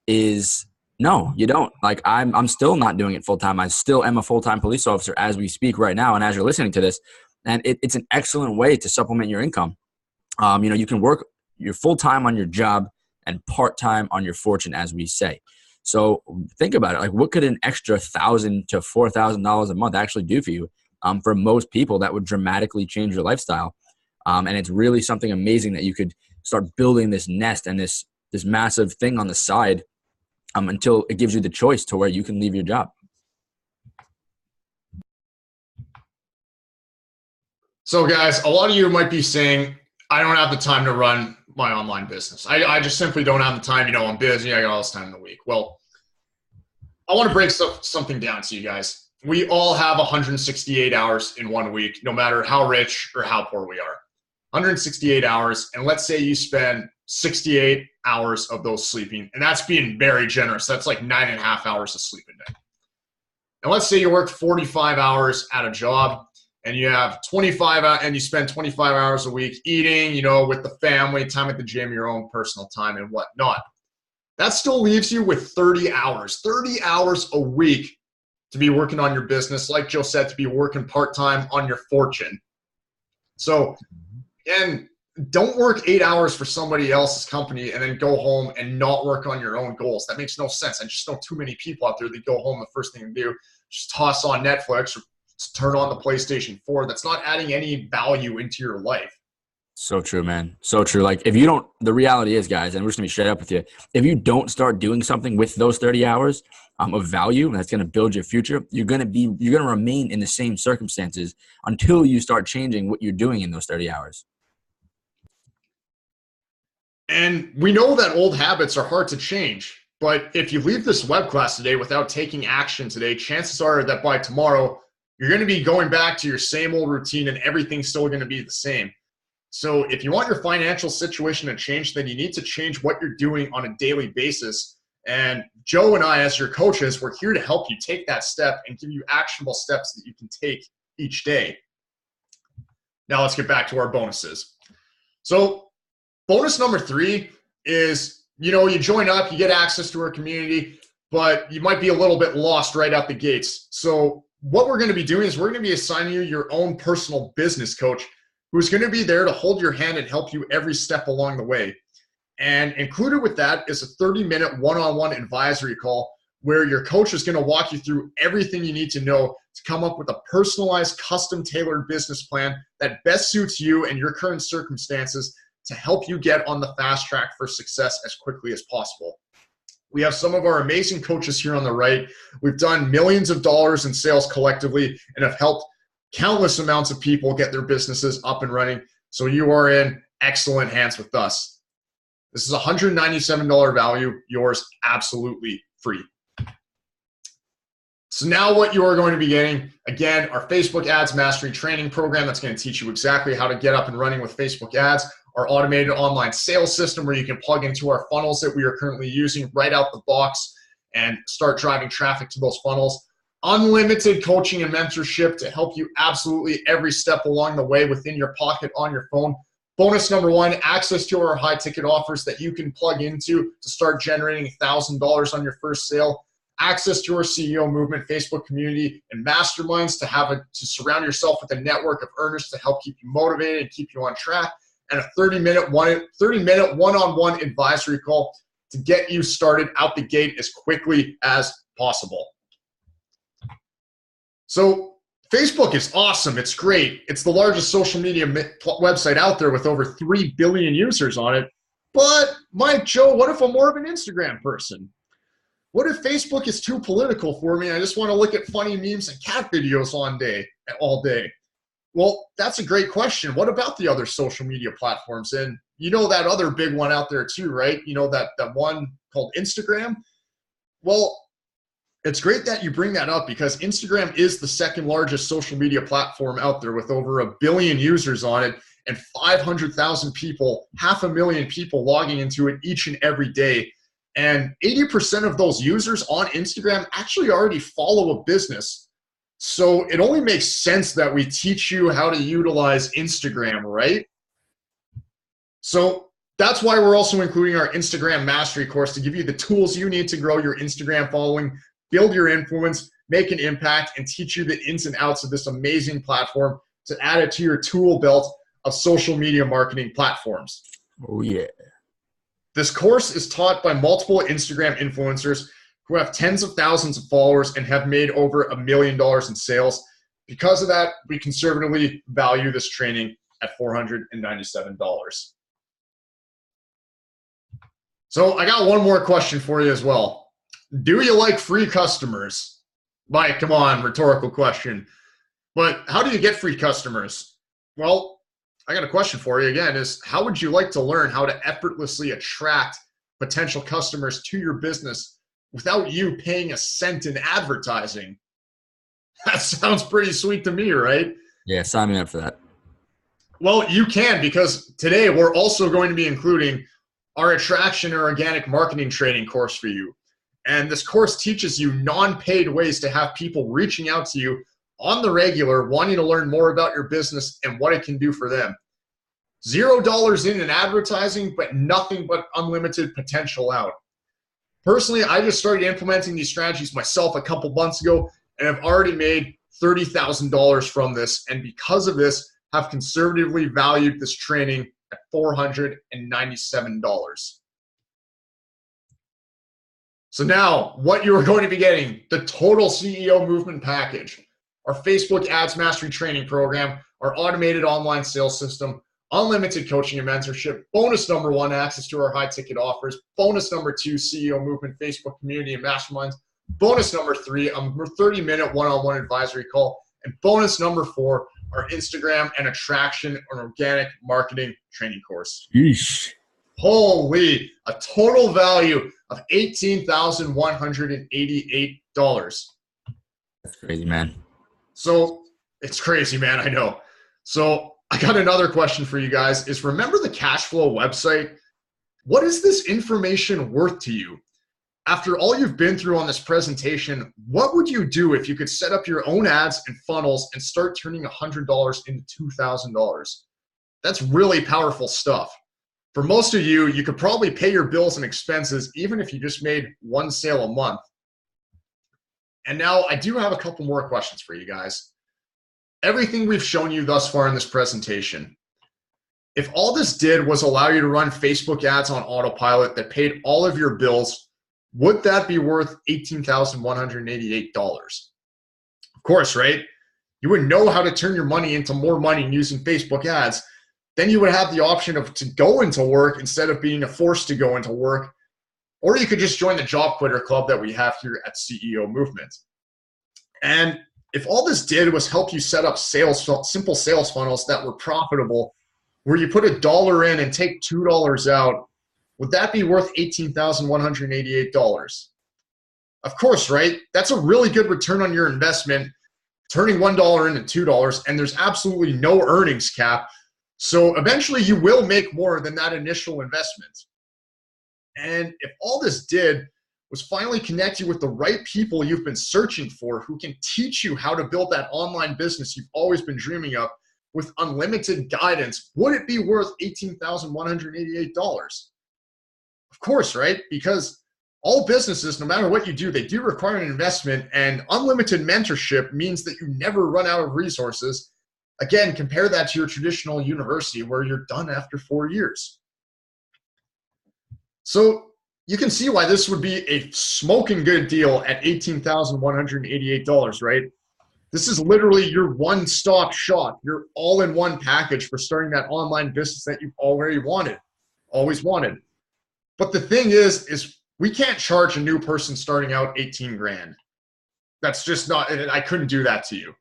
Is no, you don't. Like I'm still not doing it full time. I still am a full-time police officer as we speak right now, and as you're listening to this, and it's an excellent way to supplement your income. You can work your full time on your job and part time on your fortune, as we say. So think about it. Like, what could an extra $1,000 to $4,000 a month actually do for you? for most people, that would dramatically change your lifestyle. And it's really something amazing that you could start building this nest and this massive thing on the side until it gives you the choice to where you can leave your job. So guys, a lot of you might be saying, I don't have the time to run my online business. I just simply don't have the time. I'm busy. I got all this time in the week. Well, I want to break something down to you guys. We all have 168 hours in 1 week, no matter how rich or how poor we are. 168 hours. And let's say you spend 68 hours of those sleeping. And that's being very generous. That's like 9.5 hours of sleep a day. And let's say you work 45 hours at a job and you have 25 and you spend 25 hours a week eating, with the family, time at the gym, your own personal time and whatnot. That still leaves you with 30 hours a week to be working on your business. Like Joe said, to be working part-time on your fortune. So again, don't work 8 hours for somebody else's company and then go home and not work on your own goals. That makes no sense. I just know too many people out there that go home, the first thing they do, just toss on Netflix or turn on the PlayStation 4. That's not adding any value into your life. So true, man. So true. Like if you don't, the reality is, guys, and we're just gonna be straight up with you. If you don't start doing something with those 30 hours of value that's gonna build your future, you're gonna remain in the same circumstances until you start changing what you're doing in those 30 hours. And we know that old habits are hard to change, but if you leave this web class today without taking action today, chances are that by tomorrow, you're going to be going back to your same old routine and everything's still going to be the same. So if you want your financial situation to change, then you need to change what you're doing on a daily basis. And Joe and I, as your coaches, we're here to help you take that step and give you actionable steps that you can take each day. Now let's get back to our bonuses. So bonus number 3 is, you join up, you get access to our community, but you might be a little bit lost right out the gates. So what we're going to be doing is we're going to be assigning you your own personal business coach who's going to be there to hold your hand and help you every step along the way. And included with that is a 30-minute one-on-one advisory call where your coach is going to walk you through everything you need to know to come up with a personalized, custom-tailored business plan that best suits you and your current circumstances to help you get on the fast track for success as quickly as possible. We have some of our amazing coaches here on the right. We've done millions of dollars in sales collectively and have helped countless amounts of people get their businesses up and running. So you are in excellent hands with us. This is a $197 value, yours absolutely free. So now what you are going to be getting, again, our Facebook Ads Mastery Training Program that's going to teach you exactly how to get up and running with Facebook ads, our automated online sales system where you can plug into our funnels that we are currently using right out the box and start driving traffic to those funnels. Unlimited coaching and mentorship to help you absolutely every step along the way within your pocket on your phone. Bonus number 1, access to our high ticket offers that you can plug into to start generating $1,000 on your first sale. Access to our CEO movement, Facebook community, and masterminds to surround yourself with a network of earners to help keep you motivated and keep you on track. And a 30-minute one-on-one advisory call to get you started out the gate as quickly as possible. So Facebook is awesome. It's great. It's the largest social media website out there with over 3 billion users on it. But Mike, Joe, what if I'm more of an Instagram person? What if Facebook is too political for me? I just want to look at funny memes and cat videos all day. Well, that's a great question. What about the other social media platforms? And that other big one out there too, right? That one called Instagram. Well, it's great that you bring that up because Instagram is the second largest social media platform out there with over 1 billion users on it and 500,000 people, 500,000 people logging into it each and every day. And 80% of those users on Instagram actually already follow a business. So it only makes sense that we teach you how to utilize Instagram, right? So that's why we're also including our Instagram Mastery course to give you the tools you need to grow your Instagram following, build your influence, make an impact, and teach you the ins and outs of this amazing platform to add it to your tool belt of social media marketing platforms. Oh, yeah. This course is taught by multiple Instagram influencers who have tens of thousands of followers and have made over $1 million in sales. Because of that, we conservatively value this training at $497. So I got one more question for you as well. Do you like free customers? Mike, come on, rhetorical question. But how do you get free customers? Well, I got a question for you again, is how would you like to learn how to effortlessly attract potential customers to your business without you paying a cent in advertising? That sounds pretty sweet to me, right? Yeah, sign me up for that. Well, you can, because today we're also going to be including our attraction and organic marketing training course for you. And this course teaches you non-paid ways to have people reaching out to you on the regular, wanting to learn more about your business and what it can do for them. $0 in advertising, but nothing but unlimited potential out. Personally, I just started implementing these strategies myself a couple months ago, and I've already made $30,000 from this. And because of this, have conservatively valued this training at $497. So now, what you are going to be getting, the total CEO movement package, our Facebook Ads Mastery Training Program, our automated online sales system, unlimited coaching and mentorship, bonus number 1, access to our high-ticket offers, bonus number 2, CEO Movement Facebook community and masterminds, bonus number 3, a 30-minute one-on-one advisory call, and bonus number 4, our Instagram and attraction and organic marketing training course. Yeesh. Holy, a total value of $18,188. That's crazy, man. So it's crazy, man. I know. So I got another question for you guys is, remember the cash flow website? What is this information worth to you? After all you've been through on this presentation, what would you do if you could set up your own ads and funnels and start turning $100 into $2,000? That's really powerful stuff. For most of you, you could probably pay your bills and expenses even if you just made one sale a month. And now I do have a couple more questions for you guys. Everything we've shown you thus far in this presentation, if all this did was allow you to run Facebook ads on autopilot that paid all of your bills, would that be worth $18,188? Of course, right? You would know how to turn your money into more money using Facebook ads. Then you would have the option of to go into work instead of being forced to go into work. Or you could just join the Job Quitter Club that we have here at CEO Movement. And if all this did was help you set up simple sales funnels that were profitable, where you put $1 in and take $2 out, would that be worth $18,188? Of course, right? That's a really good return on your investment, turning $1 into $2, and there's absolutely no earnings cap. So eventually you will make more than that initial investment. And if all this did was finally connect you with the right people you've been searching for, who can teach you how to build that online business you've always been dreaming of with unlimited guidance, would it be worth $18,188? Of course, right? Because all businesses, no matter what you do, they do require an investment, and unlimited mentorship means that you never run out of resources. Again, compare that to your traditional university where you're done after 4 years. So you can see why this would be a smoking good deal at $18,188, right? This is literally your one-stop shop, your all-in-one package for starting that online business that you've already wanted, always wanted. But the thing is we can't charge a new person starting out 18 grand. That's just not, I couldn't do that to you.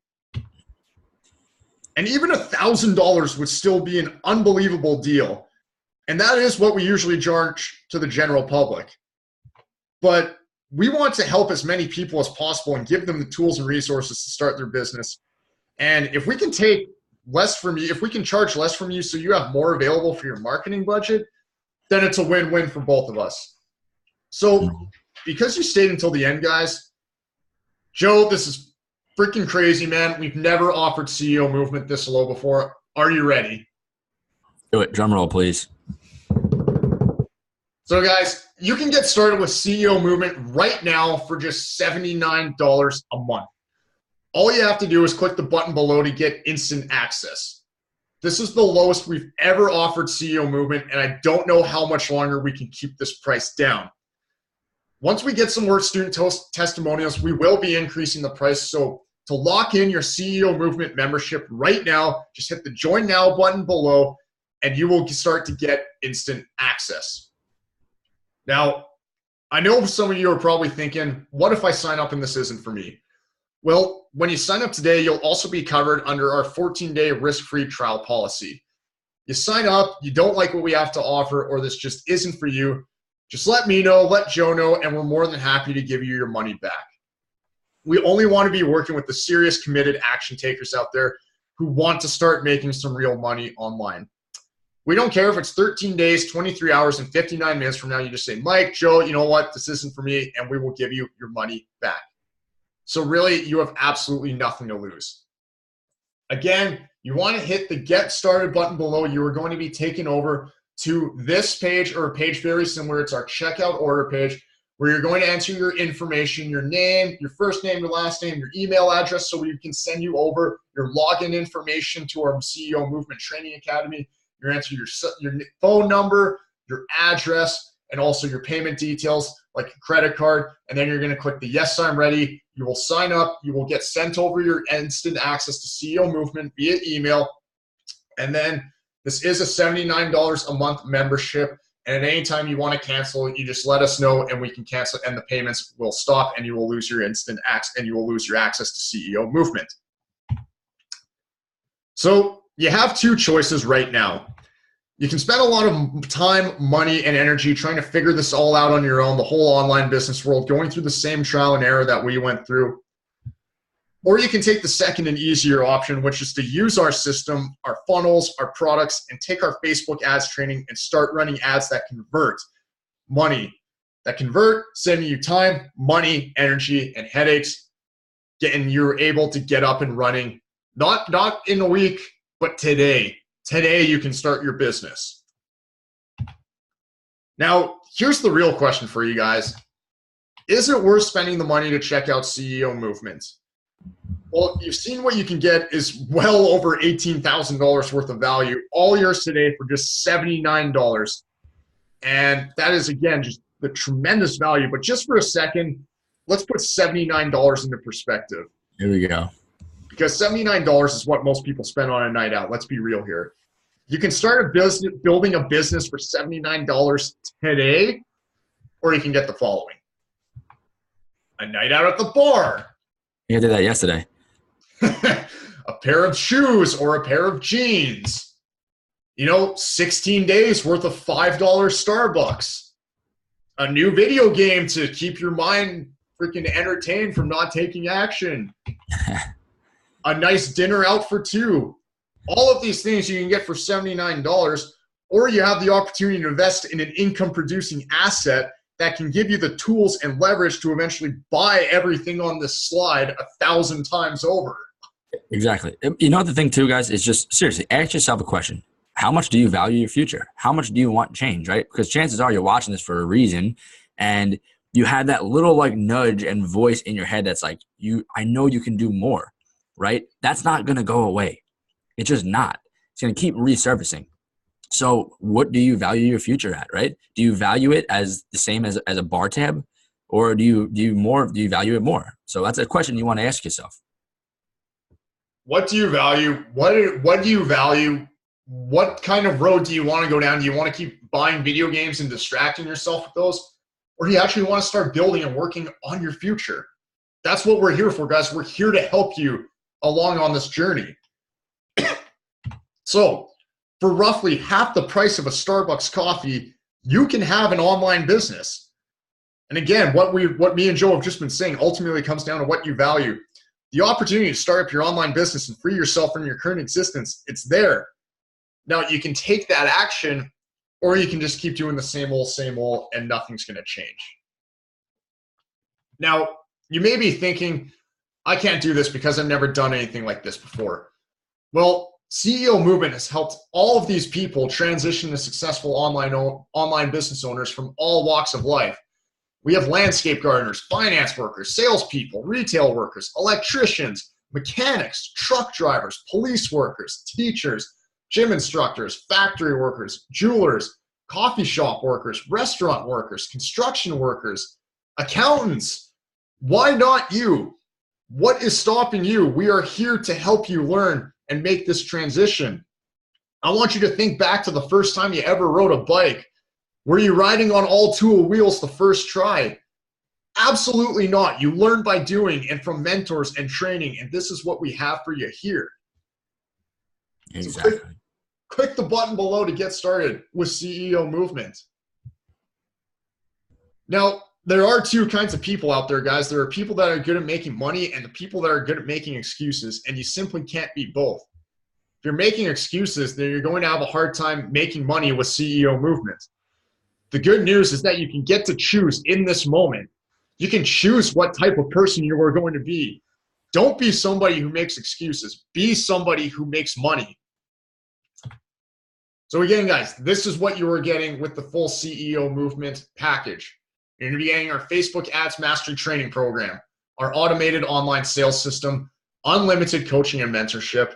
And even $1,000 would still be an unbelievable deal. And that is what we usually charge to the general public. But we want to help as many people as possible and give them the tools and resources to start their business. And if we can take less from you, if we can charge less from you so you have more available for your marketing budget, then it's a win-win for both of us. So because you stayed until the end, guys, Joe, this is freaking crazy, man. We've never offered CEO Movement this low before. Are you ready? Do it. Drum roll, please. So guys, you can get started with CEO Movement right now for just $79 a month. All you have to do is click the button below to get instant access. This is the lowest we've ever offered CEO Movement, and I don't know how much longer we can keep this price down. Once we get some more student testimonials, we will be increasing the price. So to lock in your CEO Movement membership right now. Just hit the Join Now button below, and you will start to get instant access. Now, I know some of you are probably thinking, what if I sign up and this isn't for me? Well, when you sign up today, you'll also be covered under our 14-day risk-free trial policy. You sign up, you don't like what we have to offer, or this just isn't for you, just let me know, let Joe know, and we're more than happy to give you your money back. We only want to be working with the serious, committed action takers out there who want to start making some real money online. We don't care if it's 13 days, 23 hours, and 59 minutes from now. You just say, Mike, Joe, you know what? This isn't for me, and we will give you your money back. So really, you have absolutely nothing to lose. Again, you want to hit the Get Started button below. You are going to be taken over to this page, or a page very similar. It's our checkout order page, where you're going to enter your information, your name, your first name, your last name, your email address, so we can send you over your login information to our CEO Movement Training Academy. You're going to enter your phone number, your address, and also your payment details, like a credit card, and then you're going to click the Yes, I'm ready. You will sign up. You will get sent over your instant access to CEO Movement via email, and then this is a $79 a month membership. And at any time you want to cancel, you just let us know and we can cancel it, and the payments will stop, and you will lose your instant access, and you will lose your access to CEO Movement. So you have two choices right now. You can spend a lot of time, money, and energy trying to figure this all out on your own, the whole online business world, going through the same trial and error that we went through. Or you can take the second and easier option, which is to use our system, our funnels, our products, and take our Facebook ads training and start running ads that convert money, saving you time, money, energy, and headaches, and you're able to get up and running, not in a week, but today. Today you can start your business. Now, here's the real question for you guys. Is it worth spending the money to check out CEO Movement? Well, you've seen what you can get is well over $18,000 worth of value, all yours today for just $79. And that is, again, just the tremendous value. But just for a second, let's put $79 into perspective. Here we go. Because $79 is what most people spend on a night out. Let's be real here. You can start a business, building a business for $79 today, or you can get the following. A night out at the bar. You did that yesterday. A pair of shoes or a pair of jeans. 16 days worth of $5 Starbucks. A new video game to keep your mind freaking entertained from not taking action. A nice dinner out for two. All of these things you can get for $79, or you have the opportunity to invest in an income-producing asset that can give you the tools and leverage to eventually buy everything on this slide 1,000 times over. Exactly. You know what the thing too, guys, is just seriously, ask yourself a question. How much do you value your future? How much do you want change, right? Because chances are you're watching this for a reason, and you had that little like nudge and voice in your head that's like, I know you can do more, right? That's not going to go away. It's just not. It's going to keep resurfacing. So what do you value your future at, right? Do you value it as the same as a bar tab, or do you value it more? So that's a question you want to ask yourself. What do you value? What do you value? What kind of road do you want to go down? Do you want to keep buying video games and distracting yourself with those? Or do you actually want to start building and working on your future? That's what we're here for, guys. We're here to help you along on this journey. So for roughly half the price of a Starbucks coffee, you can have an online business. And again, what me and Joe have just been saying ultimately comes down to what you value. The opportunity to start up your online business and free yourself from your current existence, it's there. Now, you can take that action, or you can just keep doing the same old, and nothing's going to change. Now, you may be thinking, I can't do this because I've never done anything like this before. Well, CEO Movement has helped all of these people transition to successful online business owners from all walks of life. We have landscape gardeners, finance workers, salespeople, retail workers, electricians, mechanics, truck drivers, police workers, teachers, gym instructors, factory workers, jewelers, coffee shop workers, restaurant workers, construction workers, accountants. Why not you? What is stopping you? We are here to help you learn and make this transition. I want you to think back to the first time you ever rode a bike. Were you riding on all two wheels the first try? Absolutely not. You learn by doing and from mentors and training, and this is what we have for you here. Exactly. So click the button below to get started with CEO Movement. Now, there are two kinds of people out there, guys. There are people that are good at making money and the people that are good at making excuses, and you simply can't be both. If you're making excuses, then you're going to have a hard time making money with CEO Movement. The good news is that you can get to choose in this moment. You can choose what type of person you are going to be. Don't be somebody who makes excuses. Be somebody who makes money. So again, guys, this is what you are getting with the full CEO Movement package. You're going to be getting our Facebook Ads Mastery Training Program, our automated online sales system, unlimited coaching and mentorship.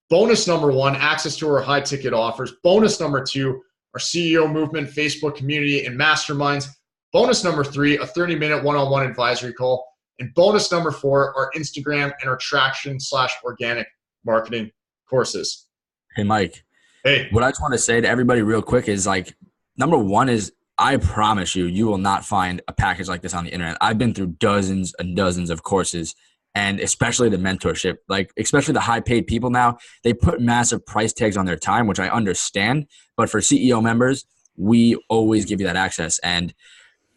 Bonus number 1, access to our high ticket offers. Bonus number 2, our CEO Movement Facebook community and masterminds. Bonus number 3, a 30-minute one-on-one advisory call. And bonus number 4, our Instagram and our traction/organic marketing courses. Hey, Mike. Hey. What I just want to say to everybody real quick is, like, number 1 is, I promise you, you will not find a package like this on the internet. I've been through dozens and dozens of courses, and especially the mentorship, like especially the high paid people now, they put massive price tags on their time, which I understand. But for CEO members, we always give you that access. And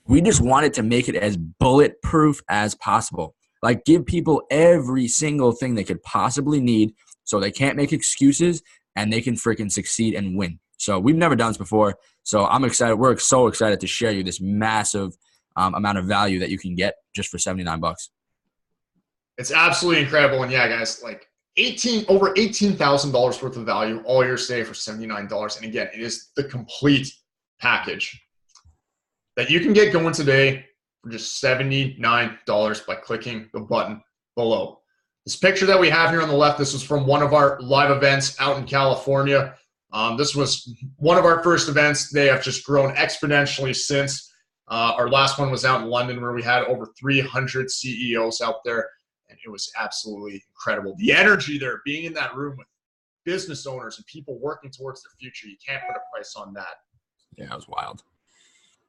we just wanted to make it as bulletproof as possible. Like, give people every single thing they could possibly need so they can't make excuses and they can freaking succeed and win. So we've never done this before. So I'm excited. We're so excited to share you this massive amount of value that you can get just for $79. It's absolutely incredible. And yeah, guys, like over $18,000 worth of value all year today for $79. And again, it is the complete package that you can get going today for just $79 by clicking the button below. This picture that we have here on the left, this was from one of our live events out in California. This was one of our first events. They have just grown exponentially since. Our last one was out in London, where we had over 300 CEOs out there, and it was absolutely incredible. The energy there, being in that room with business owners and people working towards their future, you can't put a price on that. Yeah, it was wild.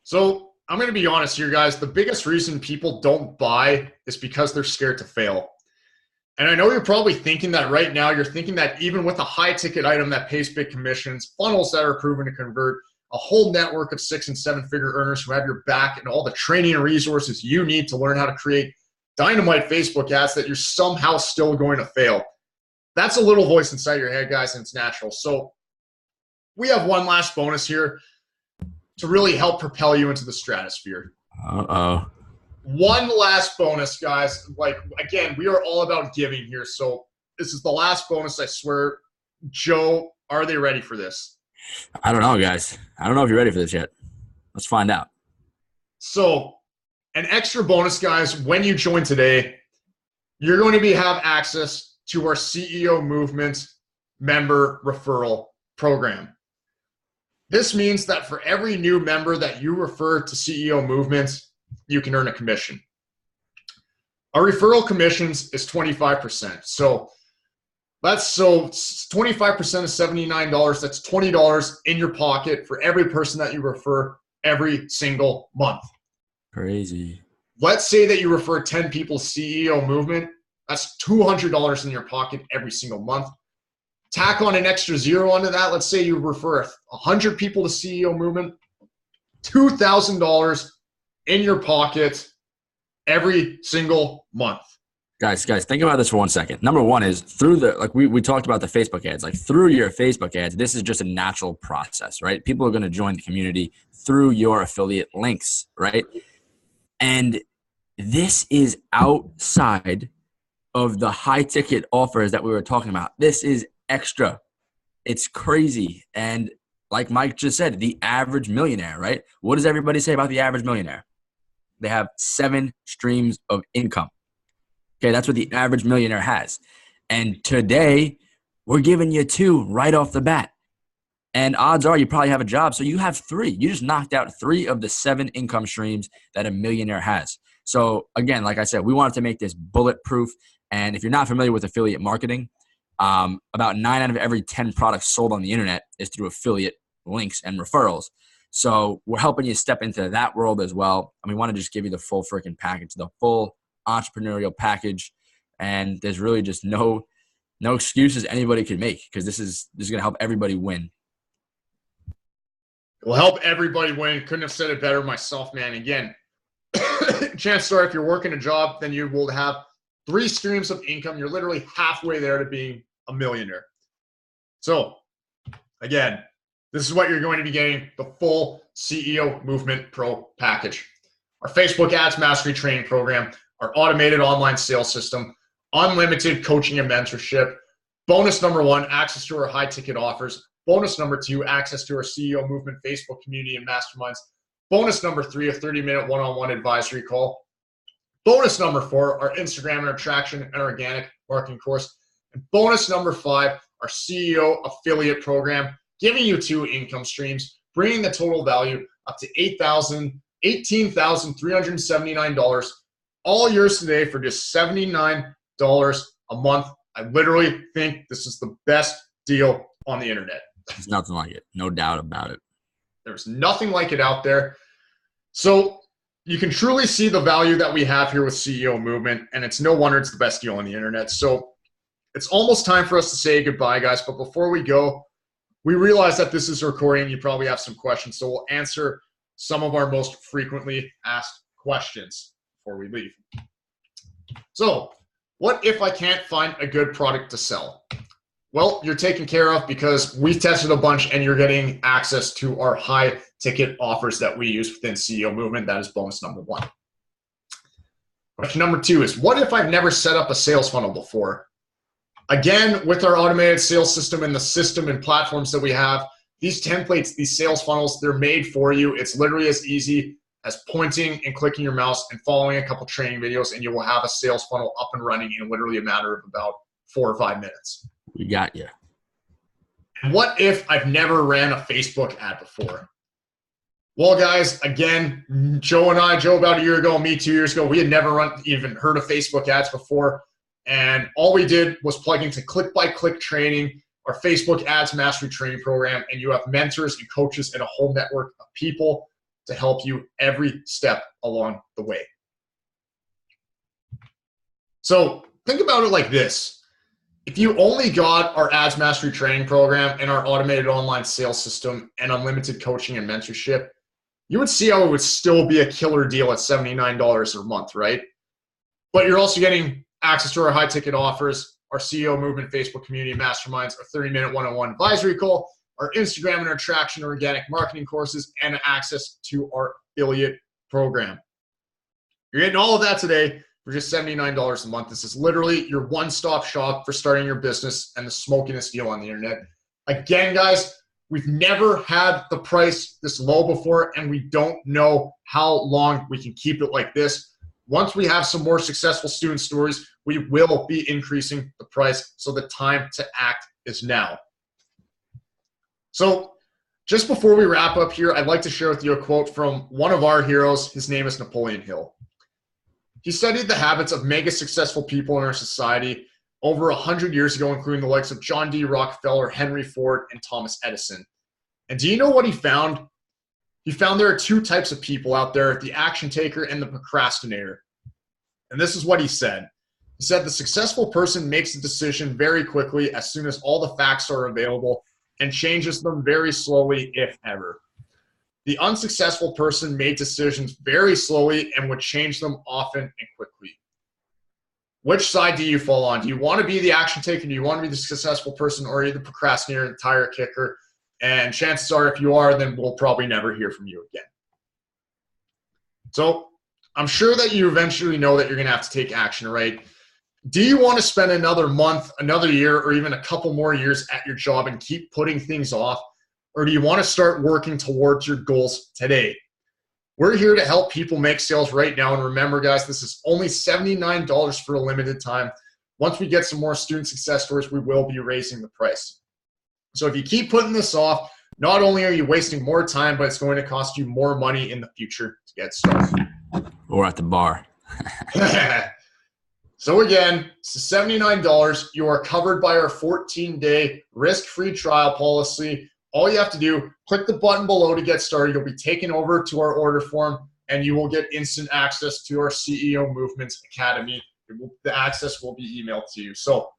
So I'm going to be honest here, guys. The biggest reason people don't buy is because they're scared to fail. And I know you're probably thinking that right now. You're thinking that even with a high ticket item that pays big commissions, funnels that are proven to convert, a whole network of 6- and 7-figure earners who have your back, and all the training and resources you need to learn how to create dynamite Facebook ads, that you're somehow still going to fail. That's a little voice inside your head, guys, and it's natural. So we have one last bonus here to really help propel you into the stratosphere. Uh-oh. One last bonus, guys. Like, again, we are all about giving here. So this is the last bonus, I swear. Joe, are they ready for this? I don't know, guys. I don't know if you're ready for this yet. Let's find out. So an extra bonus, guys, when you join today, you're going to have access to our CEO Movement member referral program. This means that for every new member that you refer to CEO Movement, you can earn a commission. Our referral commissions is 25%. So 25% of $79. That's $20 in your pocket for every person that you refer every single month. Crazy. Let's say that you refer 10 people to CEO Movement. That's $200 in your pocket every single month. Tack on an extra zero onto that. Let's say you refer 100 people to CEO Movement. $2,000 in your pocket every single month. Guys, think about this for 1 second. Number one is through we talked about the Facebook ads. Like, through your Facebook ads, this is just a natural process, right? People are going to join the community through your affiliate links, right? And this is outside of the high ticket offers that we were talking about. This is extra. It's crazy. And like Mike just said, the average millionaire, right? What does everybody say about the average millionaire? They have 7 streams of income. Okay, that's what the average millionaire has. And today, we're giving you 2 right off the bat. And odds are you probably have a job, so you have 3. You just knocked out 3 of the 7 income streams that a millionaire has. So again, like I said, we wanted to make this bulletproof. And if you're not familiar with affiliate marketing, about 9 out of every 10 products sold on the internet is through affiliate links and referrals. So we're helping you step into that world as well. And we want to just give you the full freaking package, the full entrepreneurial package. And there's really just no excuses anybody could make, because this is going to help everybody win. It will help everybody win. Couldn't have said it better myself, man. Again, chances are if you're working a job, then you will have 3 streams of income. You're literally halfway there to being a millionaire. So again, this is what you're going to be getting: the full CEO Movement Pro package. Our Facebook Ads Mastery Training Program, our automated online sales system, unlimited coaching and mentorship. Bonus number 1, access to our high ticket offers. Bonus number 2, access to our CEO Movement Facebook community and masterminds. Bonus number 3, a 30-minute one-on-one advisory call. Bonus number 4, our Instagram and our traction and organic marketing course. And bonus number 5, our CEO affiliate program, giving you 2 income streams, bringing the total value up to $18,379, all yours today for just $79 a month. I literally think this is the best deal on the internet. There's nothing like it. No doubt about it. There's nothing like it out there. So you can truly see the value that we have here with CEO Movement, and it's no wonder it's the best deal on the internet. So it's almost time for us to say goodbye, guys. But before we go, we realize that this is a recording. You probably have some questions, so we'll answer some of our most frequently asked questions before we leave. So what if I can't find a good product to sell? Well, you're taken care of, because we tested a bunch and you're getting access to our high ticket offers that we use within CEO Movement. That is bonus number 1. Question number 2 is, what if I've never set up a sales funnel before? Again, with our automated sales system and the system and platforms that we have, these templates, these sales funnels, they're made for you. It's literally as easy as pointing and clicking your mouse and following a couple training videos, and you will have a sales funnel up and running in literally a matter of about 4 or 5 minutes. We got you. What if I've never ran a Facebook ad before? Well, guys, again, Joe about a year ago, me 2 years ago, we had never even heard of Facebook ads before. And all we did was plug into click-by-click training, our Facebook Ads Mastery Training Program, and you have mentors and coaches and a whole network of people to help you every step along the way. So think about it like this. If you only got our Ads Mastery Training Program and our automated online sales system and unlimited coaching and mentorship, you would see how it would still be a killer deal at $79 a month, right? But you're also getting access to our high ticket offers, our CEO Movement Facebook community masterminds, our 30-minute one-on-one advisory call, our Instagram and our traction organic marketing courses, and access to our affiliate program. You're getting all of that today for just $79 a month. This is literally your one-stop shop for starting your business and the smokiness deal on the internet. Again, guys, we've never had the price this low before, and we don't know how long we can keep it like this. Once we have some more successful student stories, we will be increasing the price, so the time to act is now. So just before we wrap up here, I'd like to share with you a quote from one of our heroes. His name is Napoleon Hill. He studied the habits of mega successful people in our society over 100 years ago, including the likes of John D. Rockefeller, Henry Ford, and Thomas Edison. And do you know what he found? He found there are 2 types of people out there, the action taker and the procrastinator. And this is what he said. He said, the successful person makes a decision very quickly as soon as all the facts are available and changes them very slowly, if ever. The unsuccessful person made decisions very slowly and would change them often and quickly. Which side do you fall on? Do you want to be the action taker? Do you want to be the successful person, or are you the procrastinator and tire kicker? And chances are, if you are, then we'll probably never hear from you again. So I'm sure that you eventually know that you're going to have to take action, right? Do you want to spend another month, another year, or even a couple more years at your job and keep putting things off? Or do you want to start working towards your goals today? We're here to help people make sales right now. And remember, guys, this is only $79 for a limited time. Once we get some more student success stories, we will be raising the price. So if you keep putting this off, not only are you wasting more time, but it's going to cost you more money in the future to get started. Or at the bar. So again, it's $79. You are covered by our 14-day risk-free trial policy. All you have to do, click the button below to get started. You'll be taken over to our order form, and you will get instant access to our CEO Movements Academy. The access will be emailed to you. So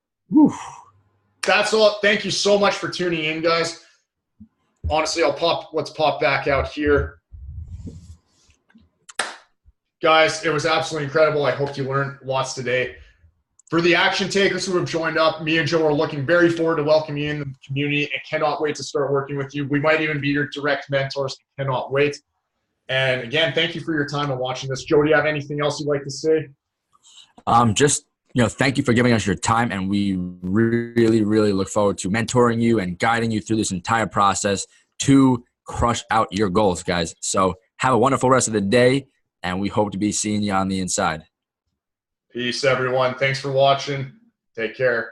that's all. Thank you so much for tuning in, guys. Honestly, let's pop back out here. Guys, it was absolutely incredible. I hope you learned lots today. For the action takers who have joined up, me and Joe are looking very forward to welcoming you in the community and cannot wait to start working with you. We might even be your direct mentors. Cannot wait. And again, thank you for your time and watching this. Joe, do you have anything else you'd like to say? Just, thank you for giving us your time, and we really, really look forward to mentoring you and guiding you through this entire process to crush out your goals, guys. So have a wonderful rest of the day, and we hope to be seeing you on the inside. Peace, everyone. Thanks for watching. Take care.